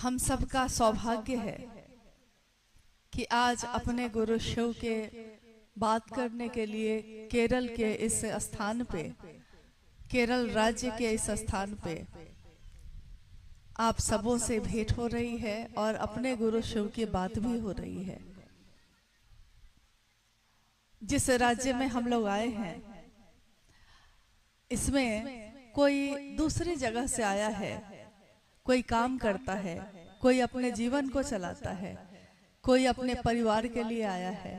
हम सबका सौभाग्य है कि आज अपने गुरु शिव के बात करने के लिए केरल के इस स्थान पे, केरल राज्य के इस स्थान पे आप सबों से भेंट हो रही है और अपने गुरु शिव की बात भी हो रही है। जिस राज्य में हम लोग आए हैं, इसमें कोई दूसरी जगह से आया है, कोई काम करता है, कोई अपने जीवन को चलाता है, कोई अपने परिवार के लिए आया है,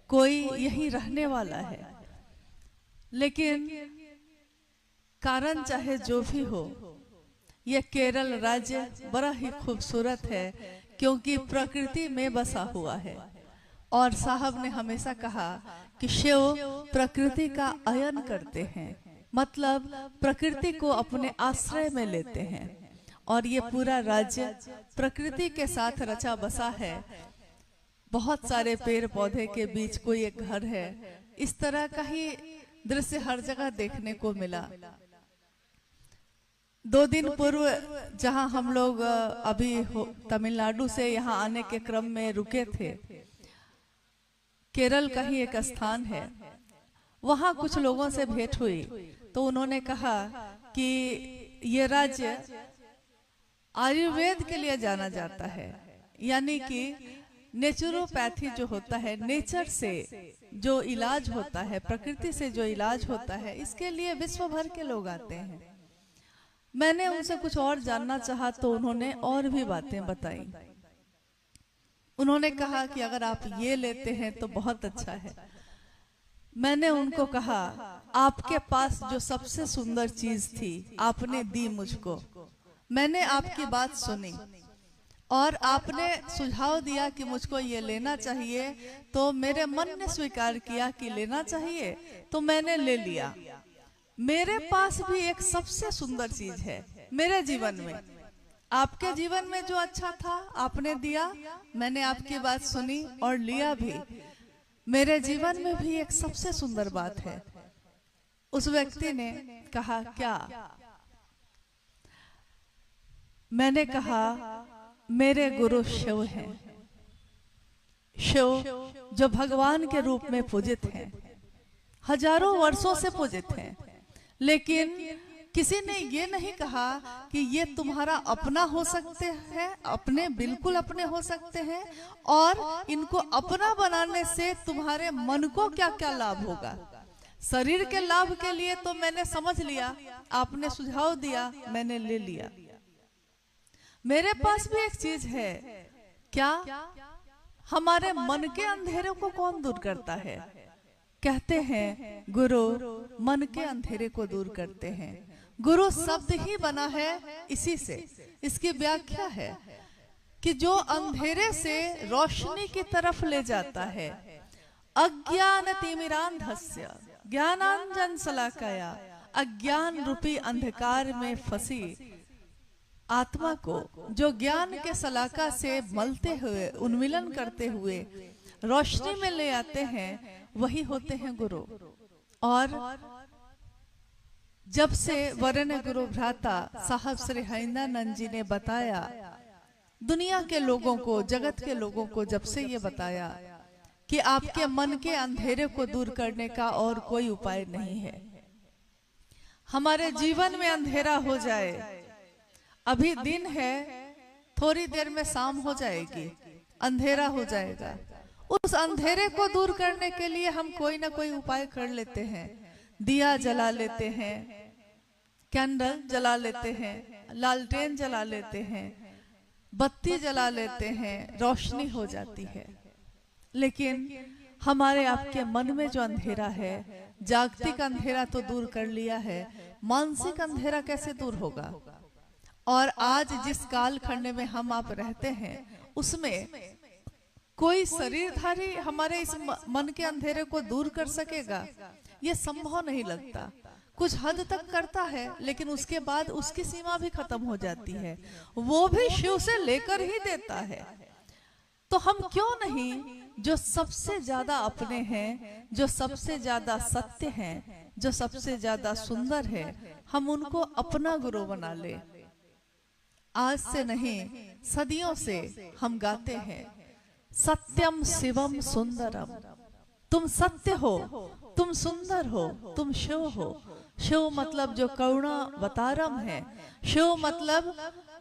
कोई यहीं रहने वाला है। लेकिन कारण चाहे जो भी हो, यह केरल राज्य बड़ा ही खूबसूरत है क्योंकि प्रकृति में बसा हुआ है। और साहब ने हमेशा कहा कि शिव प्रकृति का अयन करते हैं, मतलब प्रकृति को अपने आश्रय में लेते हैं। और ये पूरा राज्य प्रकृति के साथ रचा बसा है। बहुत सारे पेड़ पौधे के बीच कोई एक घर है। इस तरह का ही दृश्य हर जगह देखने को मिला। 2 दिन पूर्व जहां हम लोग अभी तमिलनाडु से यहाँ आने के क्रम में रुके थे, केरल का ही एक स्थान है, वहां कुछ लोगों से भेंट हुई तो उन्होंने कहा कि ये राज्य आयुर्वेद के लिए जाना जाता है, यानी कि नेचुरोपैथी जो होता है, नेचर से जो इलाज होता है, प्रकृति से जो इलाज होता है, इसके लिए विश्व भर के लोग आते हैं। मैंने उनसे कुछ और जानना चाहा तो उन्होंने और भी बातें बताई। उन्होंने कहा कि अगर आप ये लेते हैं तो बहुत अच्छा है। मैंने उनको कहा, आपके पास जो सबसे सुंदर चीज थी आपने दी मुझको। मैंने आपकी बात सुनी और आपने सुझाव दिया कि मुझको ये लेना चाहिए, तो मेरे मन ने स्वीकार किया कि लेना चाहिए, तो मैंने ले लिया। मेरे पास भी एक सबसे सुंदर चीज है मेरे जीवन में। आपके जीवन में जो अच्छा था आपने दिया, मैंने आपकी बात सुनी और लिया भी। मेरे जीवन में भी एक सबसे सुंदर बात है। उस व्यक्ति ने कहा, क्या? मैंने कहा, मेरे गुरु शिव हैं। शिव जो भगवान के रूप में पूजित हैं, हजारों वर्षों से पूजित हैं, लेकिन किसी ने ये नहीं कहा कि ये तुम्हारा अपना हो सकते हैं, अपने बिल्कुल अपने हो सकते हैं, और इनको अपना बनाने से तुम्हारे मन को क्या क्या लाभ होगा। शरीर के लाभ के लिए तो मैंने समझ लिया, आपने सुझाव दिया, मैंने ले लिया। मेरे पास भी एक चीज है। क्या? हमारे मन के अंधेरे को कौन दूर करता है? कहते हैं गुरु मन के अंधेरे को दूर करते हैं। गुरु शब्द ही बना है इसी से। इसकी व्याख्या है कि जो अंधेरे से रोशनी की तरफ ले जाता है। अज्ञान तिमिरांधस्य ज्ञानांजन शलाकया, अज्ञान रूपी अंधकार में फंसी आत्मा को जो ज्ञान के शलाका से मलते हुए, उन्मिलन करते हुए रोशनी में ले आते हैं, वही होते हैं गुरु। और जब से वरन गुरु भ्राता साहब श्री हरिंदानंद जी ने बताया, दुनिया के लोगों को, जगत के लोगों को जब से ये बताया कि आपके मन के अंधेरे को दूर करने का और कोई उपाय नहीं है। हमारे जीवन में अंधेरा हो जाए, अभी दिन है, थोड़ी देर में शाम हो जाएगी, अंधेरा हो जाएगा। उस अंधेरे को दूर करने के लिए हम कोई ना कोई उपाय कर लेते हैं। दिया जला लेते हैं, कैंडल जला लेते हैं, लालटेन जला लेते हैं, बत्ती जला लेते हैं, रोशनी हो जाती है। लेकिन हमारे आपके मन में जो अंधेरा है, जागतिक अंधेरा तो दूर कर लिया है, मानसिक अंधेरा कैसे दूर होगा? और आज जिस काल खंड में हम आप रहते हैं, उसमें कोई शरीरधारी हमारे इस मन के अंधेरे को दूर कर सकेगा? ये संभव नहीं लगता। कुछ हद तक करता है, लेकिन उसके बाद उसकी सीमा भी खत्म हो जाती है। वो भी शिव से लेकर ही देता है। तो हम क्यों नहीं, जो सबसे ज्यादा अपने हैं, जो सबसे ज्यादा सत्य हैं, जो सबसे ज्यादा सुंदर है, हम उनको अपना गुरु बना ले। आज से नहीं, सदियों से हम गाते हैं, सत्यम शिवम सुंदरम। तुम सत्य हो, तुम सुंदर हो, तुम शिव हो। शिव मतलब जो करुणावतारम है, शिव मतलब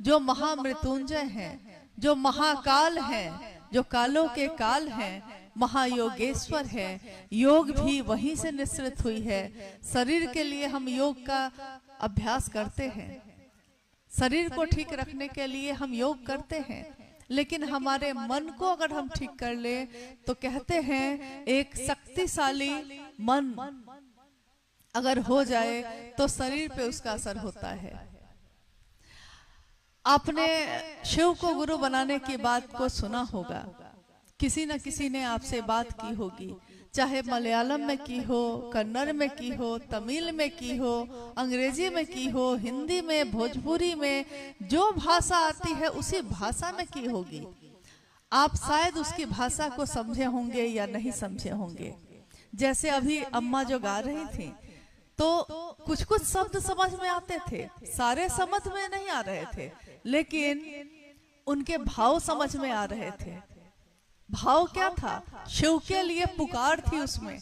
जो महामृत्युंजय हैं, जो महाकाल हैं, जो कालों के काल हैं, महायोगेश्वर है। योग भी वहीं से निश्चित हुई है। शरीर के लिए हम योग का अभ्यास करते हैं, शरीर को ठीक रखने के लिए हम योग करते हैं, लेकिन हमारे मन को अगर हम ठीक कर ले तो कहते हैं एक शक्तिशाली मन अगर हो जाए तो शरीर पे उसका असर होता है। आपने शिव को गुरु बनाने की बात को सुना होगा, किसी न किसी ने आपसे बात की होगी, चाहे मलयालम में की हो, कन्नड़ में की हो, तमिल में की हो, अंग्रेजी में की हो, हिंदी में, भोजपुरी में, जो भाषा आती है उसी भाषा में की होगी। आप शायद उसकी भाषा को समझे होंगे या नहीं समझे होंगे। जैसे अभी अम्मा जो गा रही थी तो कुछ कुछ शब्द समझ में आते थे, सारे समझ में नहीं आ रहे थे, लेकिन उनके भाव समझ में आ रहे थे। भाव क्या था? शिव के लिए पुकार थी उसमें।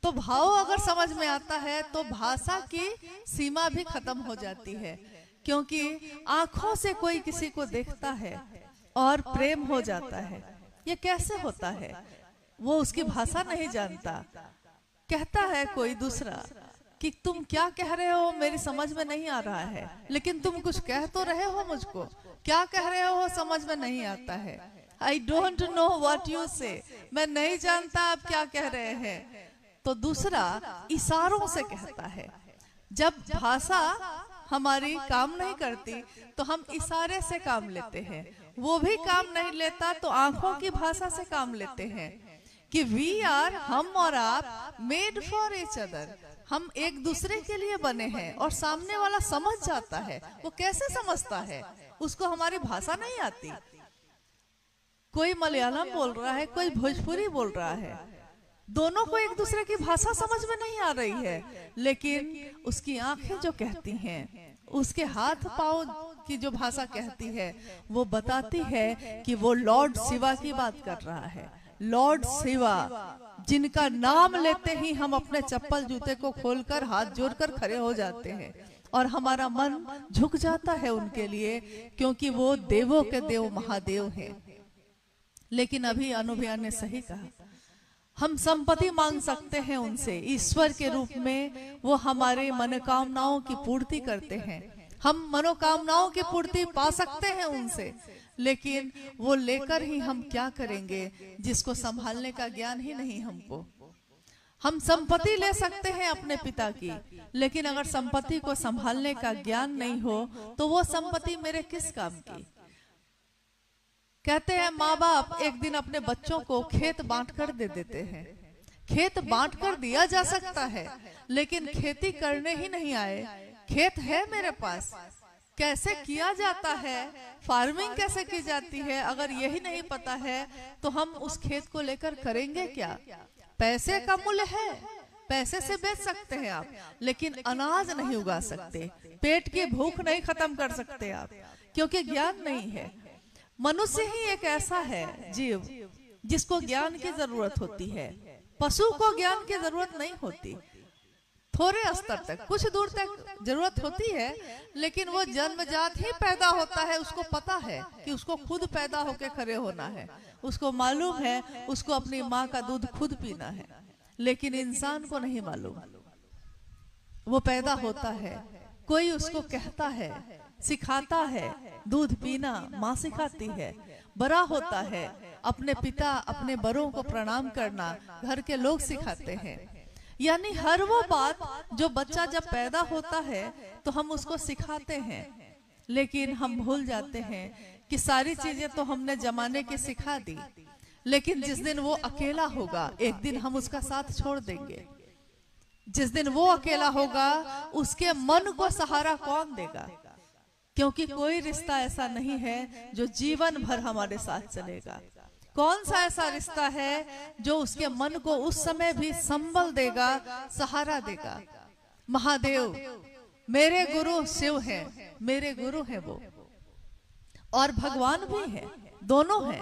तो भाव अगर समझ में आता है तो भाषा की सीमा भी खत्म हो जाती है, क्योंकि आंखों से कोई किसी को देखता है और प्रेम हो जाता है। ये कैसे होता है? वो उसकी भाषा नहीं जानता। कहता है कोई दूसरा कि तुम क्या कह रहे हो, मेरी समझ में नहीं आ रहा है, लेकिन तुम कुछ कह तो रहे हो मुझको, क्या कह रहे हो समझ में नहीं आता है। I don't know what you say, मैं नहीं जानता आप क्या कह रहे हैं। तो दूसरा इशारों से कहता है। जब भाषा हमारी काम नहीं करती तो हम इशारे से काम लेते हैं, वो भी काम नहीं लेता तो आंखों की भाषा से काम लेते हैं कि वी आर, हम और आप, मेड फॉर ईच अदर, हम एक दूसरे के लिए बने हैं। और सामने वाला समझ जाता है। वो कैसे समझता है? उसको हमारी भाषा नहीं आती। कोई मलयालम बोल रहा है, कोई भोजपुरी बोल रहा है, दोनों को एक दूसरे की भाषा समझ में नहीं आ रही है, लेकिन उसकी आंखें जो कहती हैं, उसके हाथ पांव की जो भाषा कहती है, वो बताती है कि वो लॉर्ड शिवा की बात कर रहा है। लॉर्ड शिवा, जिनका नाम लेते ही हम अपने चप्पल जूते को खोलकर हाथ जोड़कर खड़े हो जाते हैं और हमारा मन झुक जाता है उनके लिए, क्योंकि वो देवों के देव महादेव हैं। लेकिन अभी अनुभया ने सही कहा, हम संपत्ति मांग सकते हैं उनसे, ईश्वर के रूप में वो हमारे मनोकामनाओं की पूर्ति करते हैं। हम मनोकामनाओं की पूर्ति पा सकते हैं उनसे, लेकिन वो लेकर ही हम क्या करेंगे जिसको संभालने का ज्ञान ही नहीं हमको। हम संपत्ति ले सकते हैं अपने पिता की, लेकिन अगर संपत्ति को संभालने का ज्ञान नहीं हो तो वो संपत्ति मेरे किस काम की। कहते हैं माँ बाप एक दिन अपने बच्चों को खेत बांट कर दे देते हैं। खेत बांट कर दिया जा सकता है, लेकिन खेती करने ही नहीं आए। खेत है मेरे पास, कैसे किया जाता है, फार्मिंग कैसे की जाती है, अगर यही नहीं पता है तो हम उस खेत को लेकर करेंगे क्या। पैसे का मूल्य है, पैसे से बेच सकते हैं आप, लेकिन अनाज नहीं उगा सकते, पेट की भूख नहीं खत्म कर सकते आप, क्योंकि ज्ञान नहीं है। मनुष्य ही एक ऐसा है जीव जिसको ज्ञान की जरूरत होती है। पशु को ज्ञान की जरूरत नहीं होती, थोड़े स्तर तक, कुछ दूर तक जरूरत होती है, लेकिन वो जन्मजात ही पैदा होता है। उसको पता है कि उसको खुद पैदा होके खड़े होना है, उसको मालूम है उसको अपनी माँ का दूध खुद पीना है, लेकिन इंसान को नहीं मालूम। वो पैदा होता है, कोई उसको कहता है, सिखाता है, दूध पीना माँ सिखाती है। बड़ा होता है, अपने पिता अपने बड़ों को प्रणाम करना घर के लोग सिखाते हैं। यानी हर वो बात जो बच्चा जब पैदा होता है तो हम उसको सिखाते हैं, लेकिन हम भूल जाते हैं कि सारी चीजें तो हमने जमाने की सिखा दी, लेकिन जिस दिन वो अकेला होगा एक दिन हम उसका साथ छोड़ देंगे। जिस दिन वो अकेला होगा उसके मन को सहारा कौन देगा, क्योंकि कोई रिश्ता ऐसा नहीं है जो जीवन भर हमारे साथ चलेगा। कौन सा ऐसा रिश्ता है जो उसके मन को उस समय भी संबल देगा, सहारा देगा। महादेव मेरे गुरु शिव हैं, मेरे गुरु हैं वो। और भगवान भी है, दोनों है।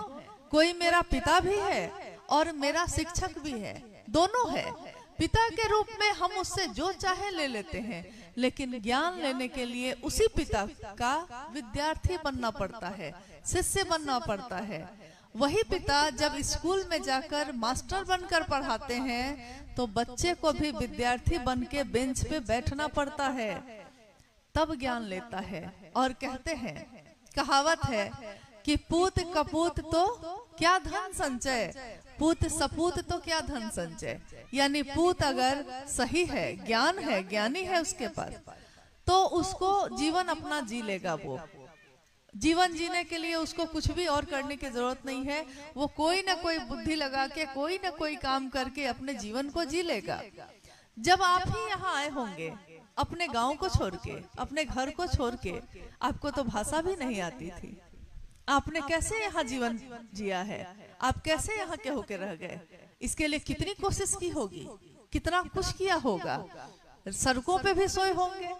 कोई मेरा पिता भी है और मेरा शिक्षक भी है, दोनों है। पिता के रूप में हम उससे जो चाहे ले लेते हैं, लेकिन ज्ञान लेने के लिए उसी पिता का विद्यार्थी बनना पड़ता है, शिष्य बनना पड़ता है। वही पिता जब स्कूल में जाकर मास्टर बनकर पढ़ाते हैं तो बच्चे को भी विद्यार्थी बन के बेंच पे बैठना पड़ता है, तब ज्ञान लेता है। और कहते हैं, कहावत है कि पूत कपूत तो क्या धन संचय, पूत सपूत तो क्या धन संचय। यानी पूत अगर सही है, ज्ञान है, ज्ञानी है उसके पास, तो उसको जीवन अपना जी लेगा। वो जीवन जीने के लिए उसको कुछ भी और करने की जरूरत नहीं है। वो कोई ना कोई बुद्धि लगा के, कोई ना कोई काम करके अपने जीवन को जी लेगा। जब आप ही यहाँ आए होंगे अपने गांव को छोड़ के, अपने घर को छोड़ के, आपको तो भाषा भी नहीं आती थी, आपने कैसे यहाँ जीवन जिया है, आप कैसे यहाँ के होके रह गए? इसके लिए कितनी कोशिश की होगी, कितना कुछ किया होगा, सड़कों पे भी सोए होंगे,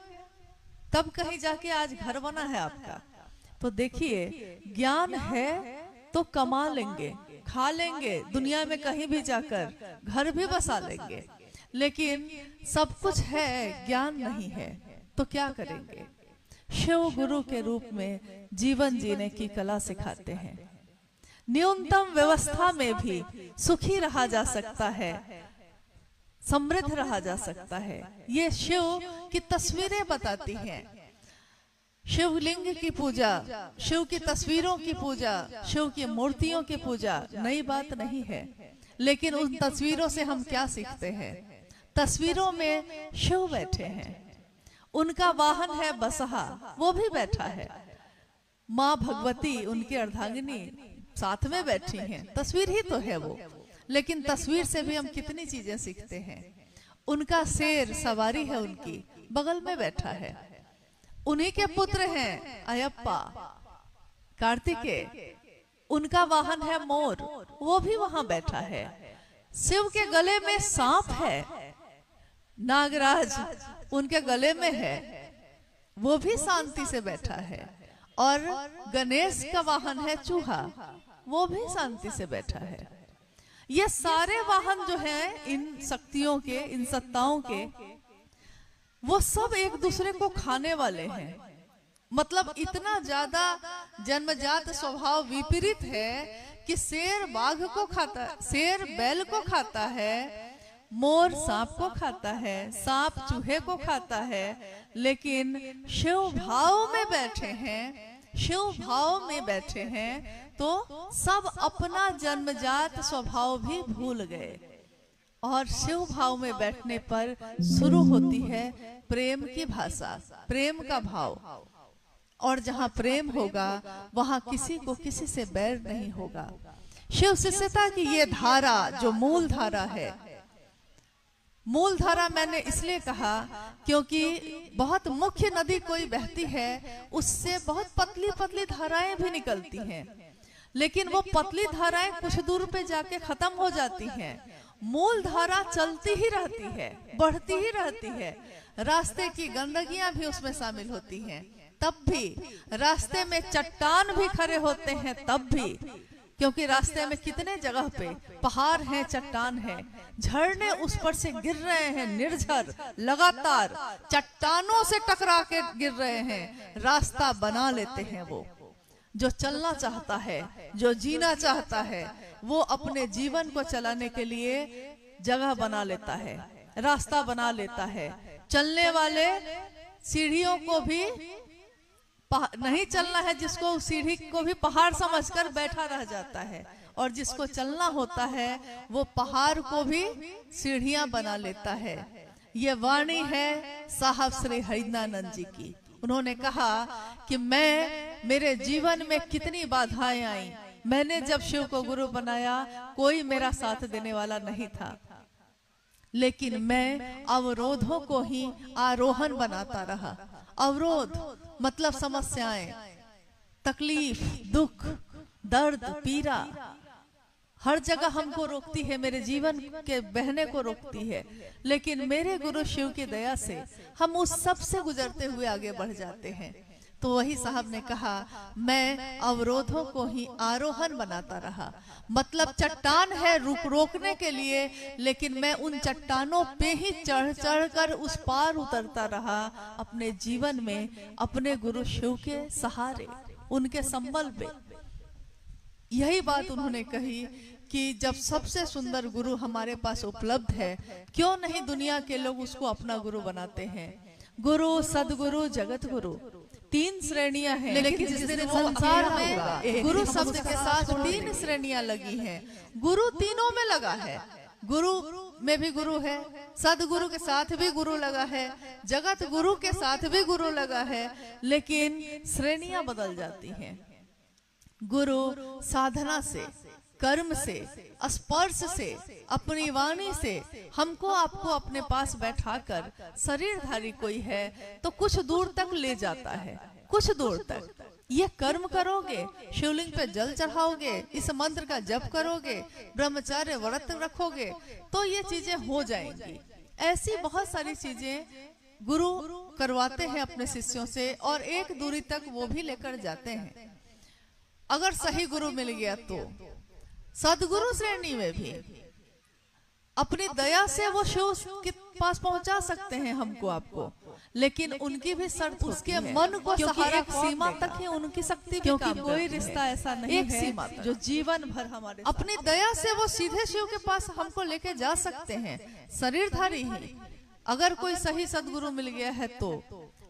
तब कहीं जाके आज घर बना है आपका। तो देखिए, ज्ञान है तो कमा लेंगे, खा लेंगे, दुनिया में कहीं भी जाकर घर भी बसा लेंगे, लेकिन सब कुछ है, ज्ञान नहीं है तो क्या करेंगे? शिव गुरु के रूप में जीवन जीने की कला सिखाते हैं। न्यूनतम व्यवस्था में भी सुखी रहा जा सकता है, समृद्ध रहा जा सकता है। ये शिव की तस्वीरें बताती हैं। शिवलिंग की पूजा, शिव की तस्वीरों की पूजा, शिव की मूर्तियों की पूजा नई बात नहीं है, लेकिन उन तस्वीरों से हम क्या सीखते हैं? तस्वीरों में शिव बैठे हैं, उनका वाहन है बसहा, वो भी बैठा है। माँ भगवती उनकी अर्धांगिनी साथ में बैठी हैं, तस्वीर ही तो है वो, लेकिन तस्वीर से भी हम कितनी चीजें सीखते हैं। उनका शेर सवारी है, उनकी बगल में बैठा है। उन्हीं के पुत्र हैं अयप्पा, कार्तिकेय, उनका वाहन है मोर, वो भी वहां बैठा है। शिव के गले में सांप है, नागराज उनके गले में है, वो भी शांति से बैठा है। और गणेश का वाहन है चूहा, वो भी शांति से बैठा है। ये सारे वाहन जो हैं इन शक्तियों के, इन सत्ताओं के, वो सब एक दूसरे को खाने वाले हैं। मतलब इतना ज्यादा जन्मजात स्वभाव विपरीत है कि शेर बाघ को खाता, शेर बैल को खाता है, मोर सांप को खाता है, सांप चूहे को खाता है, लेकिन शिव भाव में बैठे हैं, शिव भाव में बैठे हैं तो सब अपना जन्मजात स्वभाव भी भूल गए। और शिव भाव में बैठने पर शुरू होती है प्रेम की भाषा, प्रेम का भाव। और जहाँ प्रेम होगा वहां किसी को किसी से बैर नहीं होगा। शिव शिष्यता की ये धारा जो मूल धारा है, मूल धारा मैंने इसलिए कहा क्योंकि बहुत मुख्य नदी कोई बहती है, उससे बहुत पतली पतली धाराएं भी निकलती हैं, लेकिन वो पतली धाराएं कुछ दूर पे जाके खत्म हो जाती हैं। मूल धारा चलती ही रहती है, बढ़ती ही रहती है। रास्ते की गंदगियां भी उसमें शामिल होती हैं, तब भी रास्ते में चट्टान भी खड़े होते हैं, तब भी, क्योंकि रास्ते में कितने जगह पे पहाड़ हैं, चट्टान है, झरने उस पर से गिर रहे हैं, निर्झर लगातार चट्टानों से टकरा के गिर रहे हैं। रास्ता बना लेते हैं वो। जो चलना चाहता है, जो जीना चाहता है, वो अपने जीवन को चलाने के लिए जगह बना लेता है, रास्ता बना लेता है। चलने वाले सीढ़ियों को भी नहीं चलना है, जिसको सीढ़ी को भी पहाड़ समझकर बैठा रह जाता है, और जिसको चलना होता है वो पहाड़ को भी सीढ़ियां बना लेता है। ये वाणी है साहब श्री हरिनानंद जी की। उन्होंने कहा कि मेरे जीवन में कितनी बाधाएं आई, मैंने जब शिव को गुरु बनाया कोई मेरा साथ देने वाला नहीं था, लेकिन मैं अवरोधों को ही आरोहण बनाता रहा। अवरोध मतलब समस्याएं, तकलीफ, दुख, दर्द, पीड़ा हर जगह हमको रोकती है, मेरे जीवन के बहने को रोकती है, लेकिन मेरे गुरु शिव की दया से हम उस सब से गुजरते हुए आगे बढ़ जाते हैं। तो वही साहब ने कहा, मैं अवरोधों को ही आरोहण बनाता रहा। मतलब चट्टान है रोकने के लिए, लेकिन मैं उन चट्टानों पे ही चढ़ चढ़ कर उस पार उतरता रहा अपने जीवन में, अपने गुरु शिव के सहारे, उनके संबल पे। यही बात उन्होंने कही कि जब सबसे सुंदर गुरु हमारे पास उपलब्ध है, क्यों नहीं दुनिया के लोग उसको अपना गुरु बनाते हैं। गुरु, सदगुरु, जगत गुरु, तीन श्रेणियां हैं, लेकिन जिस दिन संसार में गुरु शब्द के साथ तीन श्रेणियां लगी हैं। गुरु तीनों में लगा है, गुरु में भी गुरु है, सदगुरु के साथ भी गुरु लगा है, जगत गुरु के साथ भी गुरु लगा है, लेकिन श्रेणियां बदल जाती हैं। गुरु साधना से, कर्म से, स्पर्श से, अपनी वाणी से हमको आपको अपने पास बैठाकर, शरीरधारी कोई है तो कुछ दूर तक ले जाता है, कुछ दूर तक। ये कर्म करोगे, शिवलिंग पे जल चढ़ाओगे, इस मंत्र का जप करोगे, ब्रह्मचर्य व्रत रखोगे, तो ये चीजें हो जाएंगी। ऐसी बहुत सारी चीजें गुरु करवाते हैं अपने शिष्यों से, और एक दूरी तक वो भी लेकर जाते हैं। अगर सही गुरु मिल गया तो सदगुरु श्रेणी में भी अपनी दया से वो शिव के पास पहुंचा सकते हैं हमको आपको, लेकिन उनकी भी शर्त उसके मन को सहारा, एक सीमा तक ही उनकी शक्ति, क्योंकि कोई रिश्ता ऐसा नहीं है सीमा जो जीवन भर हमारे अपनी दया से वो सीधे शिव के पास हमको लेके जा सकते हैं, शरीरधारी ही, अगर कोई सही सदगुरु मिल गया है तो।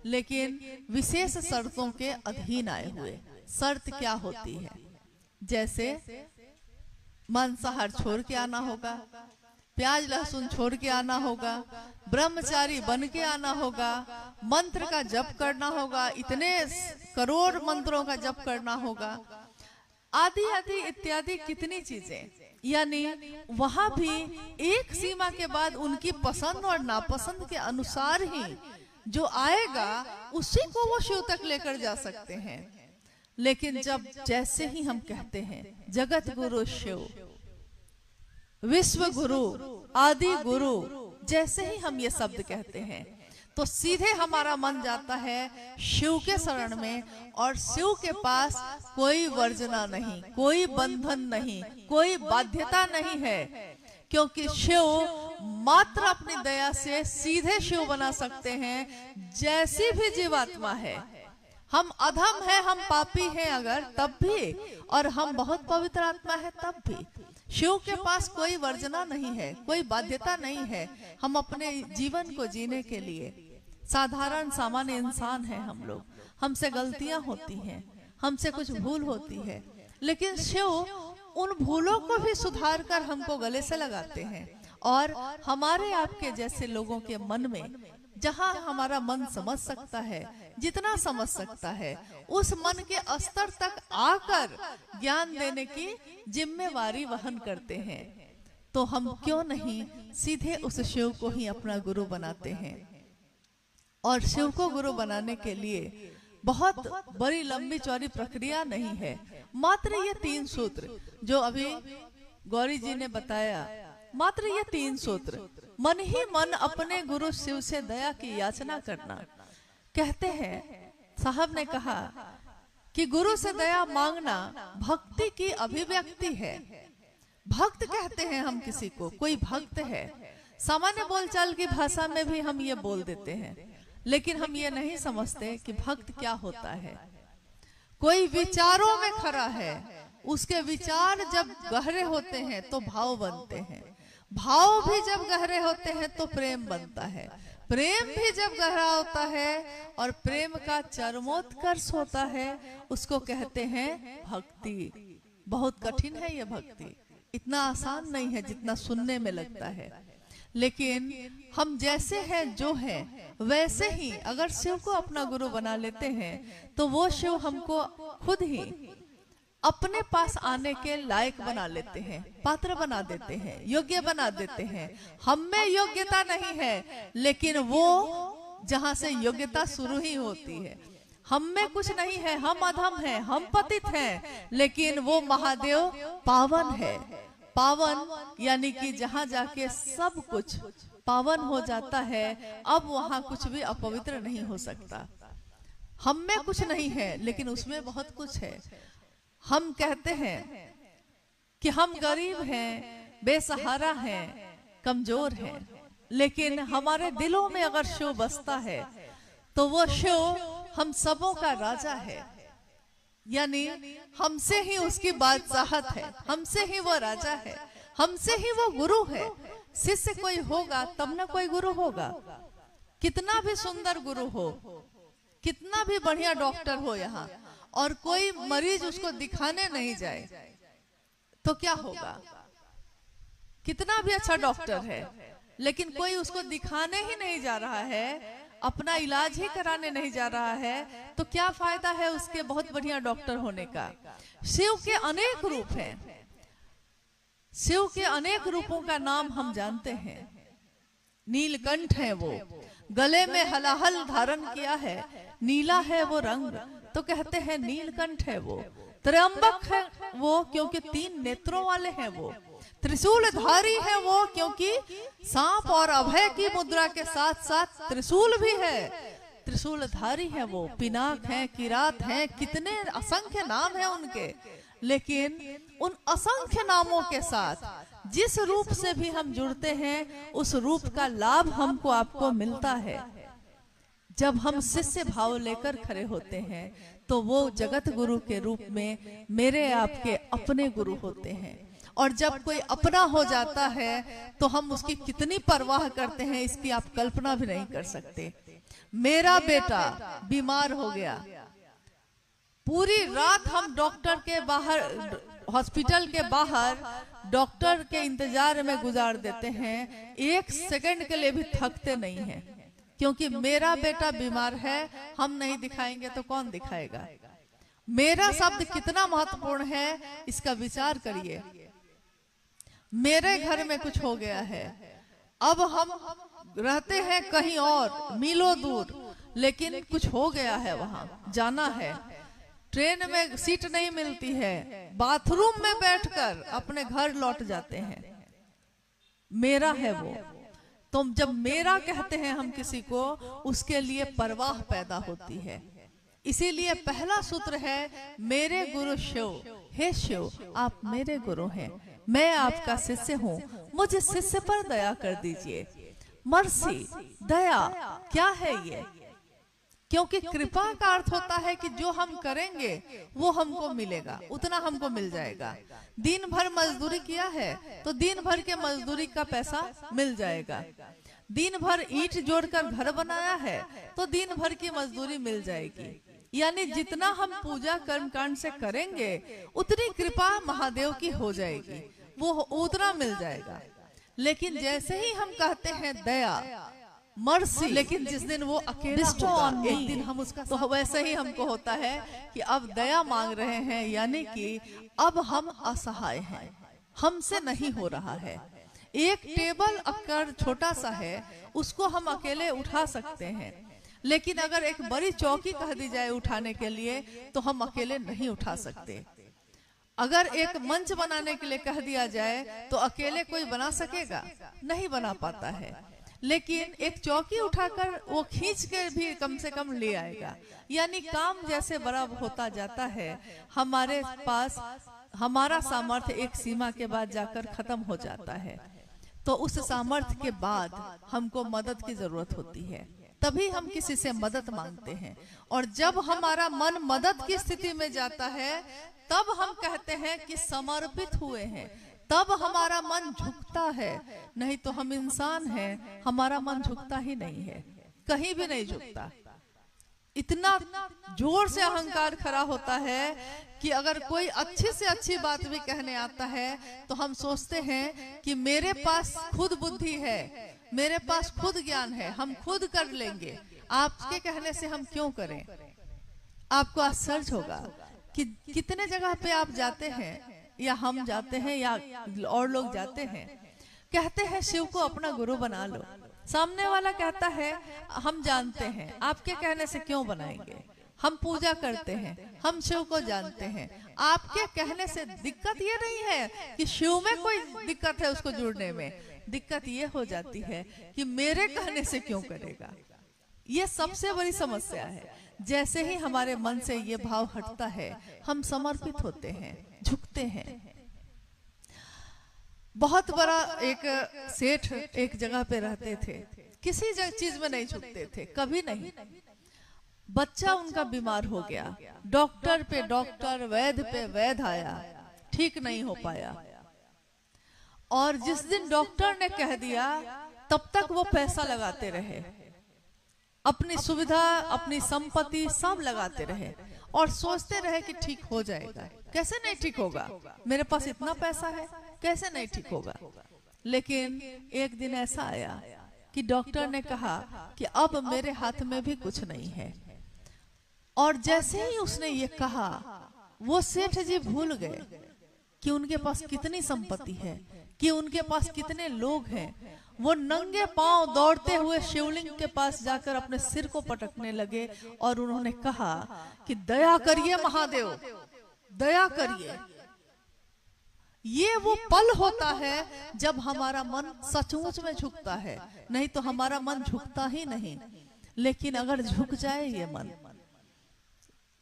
लेकिन विशेष शर्तों के अधीन आए हुए। शर्त क्या होती है? जैसे मांसाहार छोड़ के आना होगा, प्याज लहसुन छोड़ के आना होगा, ब्रह्मचारी बन के आना होगा, मंत्र का जप करना होगा, इतने करोड़ मंत्रों का जप करना होगा, आदि आदि इत्यादि कितनी चीजें। यानी वहां भी एक सीमा के बाद उनकी पसंद और नापसंद के अनुसार ही जो आएगा उसी को वो शिव तक लेकर जा सकते हैं। लेकिन जब जैसे ही हम कहते हैं जगत गुरु शिव, विश्व गुरु, आदि गुरु, जैसे ही हम ये शब्द कहते हैं तो सीधे हमारा मन जाता है शिव के शरण में, और शिव के पास कोई वर्जना नहीं, कोई बंधन नहीं, कोई बाध्यता नहीं है, क्योंकि शिव मात्र अपनी दया से सीधे शिव बना सकते हैं। जैसी भी जीवात्मा है, हम अधम है, हम पापी हैं अगर, तब भी, और हम बहुत पवित्र आत्मा है तब भी, शिव के पास कोई वर्जना नहीं है, कोई बाध्यता नहीं है। हम अपने जीवन को जीने के लिए साधारण सामान्य इंसान हैं हम लोग, हमसे गलतियां होती हैं, हमसे कुछ भूल होती है, लेकिन शिव उन भूलों को भी सुधार कर हमको गले से लगाते हैं। और हमारे आपके जैसे लोगों के मन में, जहां हमारा मन समझ सकता है, जितना समझ सकता है, उस मन के स्तर तक आकर ज्ञान देने की जिम्मेवारी वहन करते हैं। तो हम क्यों नहीं सीधे उस शिव को ही अपना गुरु बनाते हैं। और शिव को गुरु बनाने के लिए बहुत बड़ी लंबी चौड़ी प्रक्रिया नहीं है, मात्र ये 3 सूत्र जो अभी गौरी जी ने बताया, मात्र ये 3 सूत्र, मन ही मन अपने गुरु शिव से दया की याचना करना। कहते हैं, साहब ने कहा कि गुरु से दया मांगना भक्ति की अभिव्यक्ति है। भक्त कहते हैं हम किसी को, कोई भक्त है, सामान्य बोलचाल की भाषा में भी हम ये बोल देते हैं, लेकिन हम ये नहीं समझते कि भक्त क्या होता है। कोई विचारों में खरा है, उसके विचार जब गहरे होते हैं तो भाव बनते हैं, भाव भी जब गहरे होते हैं तो प्रेम बनता है, प्रेम भी जब गहरा होता है और प्रेम का चरमोत्कर्ष होता है, उसको कहते हैं भक्ति। बहुत कठिन है ये भक्ति, इतना आसान नहीं है जितना सुनने में लगता है। लेकिन हम जैसे हैं, जो हैं वैसे ही अगर शिव को अपना गुरु बना लेते हैं तो वो शिव हमको खुद ही अपने पास आने के लायक बना लेते हैं, पात्र बना देते हैं, योग्य बना देते हैं। हम में योग्यता नहीं है, लेकिन वो जहां से योग्यता शुरू ही होती है, हम में कुछ नहीं है, हम अधम हैं, हम पतित हैं, लेकिन वो महादेव पावन है। पावन यानी कि जहां जाके सब कुछ पावन हो जाता है, अब वहां कुछ भी अपवित्र नहीं हो सकता। हम में कुछ नहीं है लेकिन उसमें बहुत कुछ है। हम कहते हैं कि हम गरीब हैं, बेसहारा हैं, कमजोर हैं, लेकिन हमारे दिलों में अगर शिव बसता है तो वो शिव हम सबों का राजा है। यानी हमसे ही उसकी बादशाहत है, हमसे ही वो राजा है, हमसे ही वो गुरु है। शिष्य कोई होगा तब ना कोई गुरु होगा। कितना भी सुंदर गुरु हो, कितना भी बढ़िया डॉक्टर हो यहाँ, और कोई मरीज उसको दिखाने नहीं जाए तो क्या होगा? कितना भी अच्छा डॉक्टर है लेकिन कोई उसको दिखाने ही नहीं जा रहा है, अपना इलाज ही कराने नहीं जा रहा है, तो क्या फायदा है उसके बहुत बढ़िया डॉक्टर होने का? शिव के अनेक रूप हैं, शिव के अनेक रूपों का नाम हम जानते हैं। नीलकंठ है वो, गले में हलाहल धारण किया है, नीला है वो रंग तो कहते हैं नीलकंठ है वो। त्रयंबक है वो क्योंकि 3 नेत्रों वाले हैं वो। त्रिशूलधारी है वो क्योंकि सांप और अभय की मुद्रा के साथ साथ त्रिशूल भी है। त्रिशूलधारी है वो। पिनाक है, किरात है, कितने असंख्य नाम है उनके, लेकिन उन असंख्य नामों के साथ जिस रूप से भी हम जुड़ते हैं उस रूप का लाभ हमको आपको मिलता है। जब हम शिष्य भाव लेकर खड़े होते हैं तो वो जगत गुरु के रूप में मेरे आपके अपने गुरु होते हैं। और जब कोई अपना हो जाता है तो हम उसकी कितनी परवाह करते हैं इसकी आप कल्पना भी नहीं कर सकते। मेरा बेटा बीमार हो गया, पूरी रात हम डॉक्टर के बाहर, हॉस्पिटल के बाहर डॉक्टर के इंतजार में गुजार देते हैं, 1 सेकंड के लिए भी थकते नहीं हैं, क्योंकि मेरा बेटा बीमार है, हम नहीं दिखाएंगे तो कौन दिखाएगा? मेरा शब्द कितना महत्वपूर्ण है इसका विचार करिए। मेरे घर में कुछ हो गया है, अब हम रहते हैं कहीं और मीलों दूर, लेकिन कुछ हो गया है, वहां जाना है, ट्रेन में सीट नहीं मिलती है, बाथरूम में बैठकर अपने घर लौट जाते हैं। मेरा है वो। तो जब मेरा कहते हैं हम किसी को, उसके लिए परवाह पैदा होती है। इसीलिए पहला सूत्र है मेरे गुरु शिव। हे शिव, आप मेरे गुरु हैं, मैं आपका शिष्य हूँ, मुझे शिष्य पर दया कर दीजिए। मर्सी, दया क्या है ये? क्योंकि कृपा का अर्थ होता है कि जो हम करेंगे वो हमको मिलेगा, उतना हमको मिल जाएगा। दिन भर मजदूरी किया है तो दिन भर के मजदूरी का पैसा मिल जाएगा। दिन भर ईंट जोड़कर घर बनाया है तो दिन भर की मजदूरी मिल जाएगी। यानी जितना हम पूजा कर्म कांड से करेंगे उतनी कृपा महादेव की हो जाएगी, वो उतना मिल जाएगा। लेकिन जैसे ही हम कहते हैं दया, मर्सी, लेकिन जिस दिन वो अकेला होगा, एक दिन हम उसका, तो वैसे ही हमको होता है कि अब दया मांग रहे हैं, यानी कि अब हम असहाय हैं, हमसे नहीं हो रहा है। एक टेबल अगर छोटा सा है उसको हम अकेले उठा सकते हैं, लेकिन अगर एक बड़ी चौकी कह दी जाए उठाने के लिए तो हम अकेले नहीं उठा सकते। अगर एक मंच बनाने के लिए कह दिया जाए तो अकेले कोई बना सकेगा? नहीं बना पाता है। लेकिन एक चौकी उठाकर वो खींच के भी कम से कम ले आएगा। यानी काम जैसे बड़ा होता जाता है, हमारे पास हमारा सामर्थ्य एक सीमा के बाद जाकर खत्म हो जाता है। तो उस सामर्थ्य के बाद हमको मदद की जरूरत होती है, तभी हम किसी से मदद मांगते हैं। और जब हमारा मन मदद की स्थिति में जाता है तब हम कहते हैं कि समर्पित हुए हैं, तब हमारा मन झुकता है। नहीं तो हम इंसान हैं, हमारा मन झुकता ही नहीं है, कहीं भी नहीं झुकता। इतना जोर से अहंकार खड़ा होता है कि अगर कोई अच्छी से अच्छी बात भी कहने आता है तो हम सोचते हैं कि मेरे पास खुद बुद्धि है, मेरे पास खुद ज्ञान है, हम खुद कर लेंगे, आपके कहने से हम क्यों करें। आपको आश्चर्य होगा कि कितने जगह पे आप जाते हैं या हम जाते हैं या और लोग जाते हैं, कहते हैं शिव को अपना गुरु बना लो। सामने वाला कहता है हम जानते हैं, आपके कहने से क्यों बनाएंगे, हम पूजा करते हैं, हम शिव को जानते हैं, आपके कहने से दिक्कत ये नहीं है कि शिव में कोई दिक्कत है उसको जुड़ने में, दिक्कत ये हो जाती है कि मेरे कहने से क्यों करेगा। ये सबसे बड़ी समस्या है। जैसे ही हमारे मन से ये भाव हटता है, हम समर्पित होते हैं, झुकते हैं। बहुत बड़ा एक सेठ एक जगह पे रहते थे, किसी चीज में नहीं झुकते थे, कभी नहीं। बच्चा उनका बीमार हो गया, डॉक्टर पे डॉक्टर, वैद्य पे वैद्य आया, ठीक नहीं हो पाया। और जिस दिन डॉक्टर ने कह दिया, तब तक वो पैसा लगाते रहे, अपनी सुविधा, अपनी संपत्ति सब लगाते रहे और सोचते रहे कि ठीक हो जाएगा। कैसे नहीं ठीक होगा, मेरे पास इतना पैसा है, कैसे नहीं ठीक होगा। लेकिन एक दिन ऐसा आया कि डॉक्टर ने कहा कि अब मेरे हाथ में भी कुछ नहीं है। और जैसे ही उसने ये कहा, वो सेठ जी भूल गए कि उनके पास कितनी संपत्ति है, कि उनके पास कितने लोग हैं। वो नंगे पांव दौड़ते हुए शिवलिंग के पास जाकर अपने सिर को पटकने लगे और उन्होंने कहा कि दया करिए महादेव, दया करिए। ये वो पल होता है जब हमारा मन सचमुच में झुकता है, नहीं तो हमारा मन झुकता ही नहीं। लेकिन अगर झुक जाए ये मन,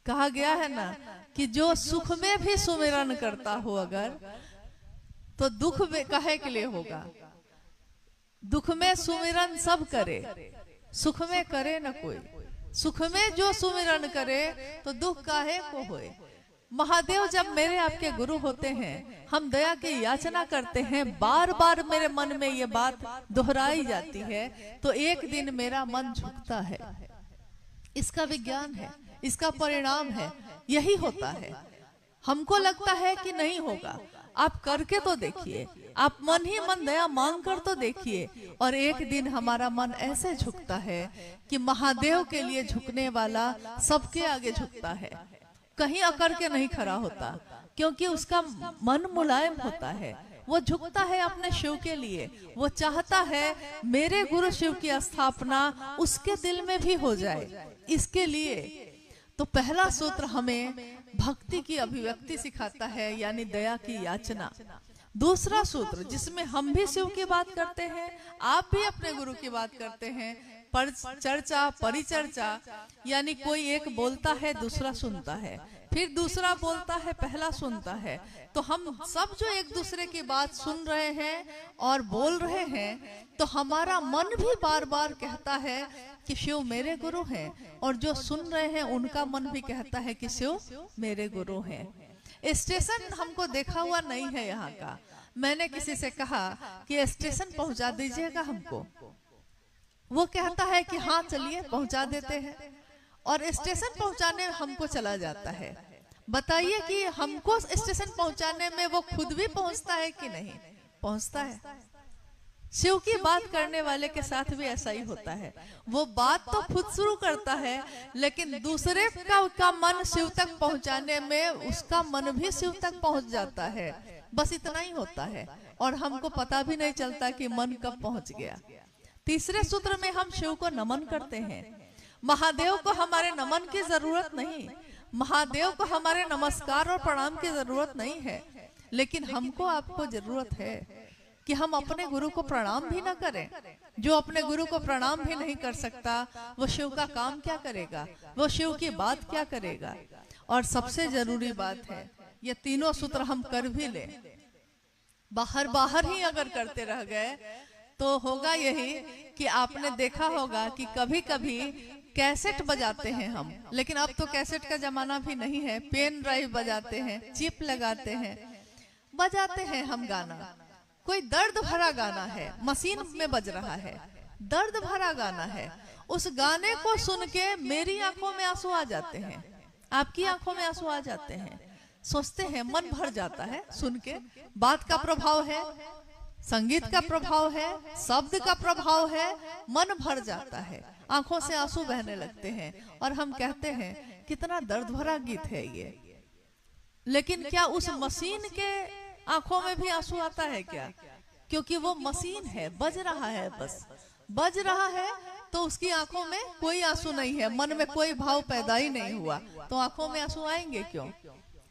कहा गया है ना कि जो सुख में भी सुमिरन करता हो अगर, तो दुख में काहे के लिए होगा। दुख में सुमिरन सब करे, सुख में करे न कोई। सुख में जो सुमिरन करे तो दुख काहे को होए। महादेव जब मेरे आपके गुरु होते हैं, हम दया की याचना करते हैं, बार बार मेरे मन में ये बात दोहराई जाती है, तो एक दिन मेरा मन झुकता है। इसका विज्ञान है, इसका परिणाम है, यही होता है। हमको लगता है कि नहीं होगा, आप करके तो देखिए, आप मन ही मन दया मांग कर तो देखिए, और एक दिन हमारा मन ऐसे झुकता है कि महादेव के लिए झुकने वाला सबके आगे झुकता है, कहीं अकड़ के नहीं खड़ा होता, क्योंकि उसका मन मुलायम होता है। वो झुकता है अपने शिव के लिए, वो चाहता है मेरे गुरु शिव की स्थापना उसके दिल में भी हो जाए। इसके लिए तो पहला सूत्र हमें भक्ति की अभिव्यक्ति सिखाता है, यानी दया की याचना। दूसरा सूत्र जिसमें हम भी शिव की बात करते हैं, आप भी अपने गुरु की बात करते हैं, पर चर्चा, परिचर्चा, यानी कोई एक बोलता है दूसरा सुनता है, फिर दूसरा बोलता है पहला सुनता है। तो हम सब जो एक दूसरे की बात सुन रहे हैं और बोल रहे हैं, तो हमारा मन भी बार बार कहता है कि शिव मेरे गुरु हैं, और जो सुन रहे हैं उनका मन भी कहता है कि शिव मेरे गुरु हैं। स्टेशन हमको देखा हुआ नहीं है यहाँ का। मैंने किसी से कहा कि स्टेशन पहुंचा दीजिएगा हमको, वो कहता है कि हाँ चलिए पहुंचा देते हैं, और स्टेशन पहुंचाने हमको चला जाता है। बताइए कि हमको स्टेशन पहुंचाने में वो खुद भी पहुंचता है कि नहीं पहुंचता है। शिव की बात करने वाले के साथ भी ऐसा ही होता है, वो बात तो खुद शुरू करता है, लेकिन दूसरे का मन शिव तक पहुंचाने में उसका मन भी शिव तक पहुंच जाता है। बस इतना ही होता है, और हमको पता भी नहीं चलता कि मन कब पहुंच गया। तीसरे सूत्र में हम शिव को नमन करते हैं। महादेव को हमारे नमन की जरूरत नहीं, महादेव को हमारे नमस्कार और प्रणाम की जरूरत नहीं है, लेकिन हमको आपको जरूरत है कि हम अपने गुरु को प्रणाम भी ना करें। जो अपने गुरु को प्रणाम भी नहीं कर सकता, वो शिव का काम क्या करेगा, वो शिव की बात क्या करेगा। और सबसे जरूरी बात है, ये तीनों सूत्र हम कर भी ले, बाहर बाहर ही अगर करते रह गए तो होगा यही कि आपने देखा होगा कि कभी कभी कैसेट बजाते हैं हम, लेकिन अब तो कैसेट का जमाना भी नहीं है, पेन ड्राइव बजाते हैं, चिप लगाते हैं, बजाते हैं हम गाना। कोई दर्द भरा गाना है, मशीन में बज रहा है, दर्द भरा गाना है, उस गाने को सुन के मेरी आंखों में आंसू आ जाते हैं, आपकी आंखों में आंसू आ जाते हैं। सोचते हैं, मन भर जाता है सुन के। बात का प्रभाव है, संगीत का प्रभाव है, शब्द का प्रभाव है, मन भर जाता है, आंखों से आंसू बहने लगते हैं, और हम कहते हैं कितना दर्द भरा गीत है ये। लेकिन क्या उस मशीन के आंखों में भी आंसू आता है क्या? क्योंकि वो मशीन है, बज रहा है, बस बज रहा है, तो उसकी आंखों में कोई आंसू नहीं है, मन में कोई भाव पैदा ही नहीं हुआ, तो आंखों में आंसू आएंगे क्यों?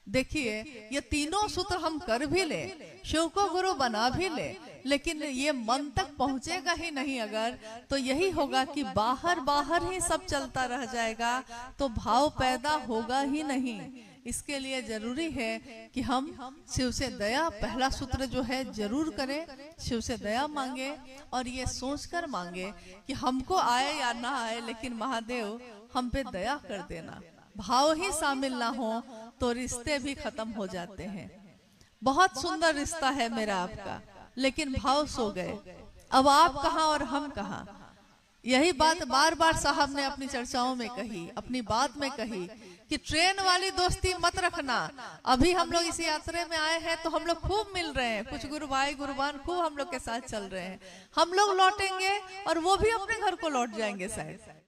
देखिए, ये तीनों सूत्र हम कर भी ले, शिव को गुरु बना भी ले, लेकिन ये मन तक पहुंचेगा ही नहीं अगर, तो यही होगा कि बाहर बाहर ही सब चलता रह जाएगा, तो भाव पैदा होगा ही नहीं। इसके लिए जरूरी है कि हम शिव से दया, पहला सूत्र जो है जरूर करें, शिव से दया मांगे और ये सोचकर मांगे कि हमको आए या ना आए, लेकिन महादेव हम पे दया कर देना। भाव ही शामिल ना हो तो रिश्ते भी खत्म हो जाते हैं। बहुत सुंदर रिश्ता है मेरा आपका, लेकिन भाव सो गए, अब आप कहाँ और हम कहाँ। यही बात बार बार साहब ने अपनी चर्चाओं में कही, अपनी बात में कही कि ट्रेन वाली दोस्ती मत रखना। अभी हम लोग इस यात्रा में आए हैं तो हम लोग खूब मिल रहे हैं, कुछ गुरु भाई गुरुबान खूब हम लोग के साथ चल रहे हैं, हम लोग लौटेंगे और वो भी अपने घर को लौट जाएंगे शायद।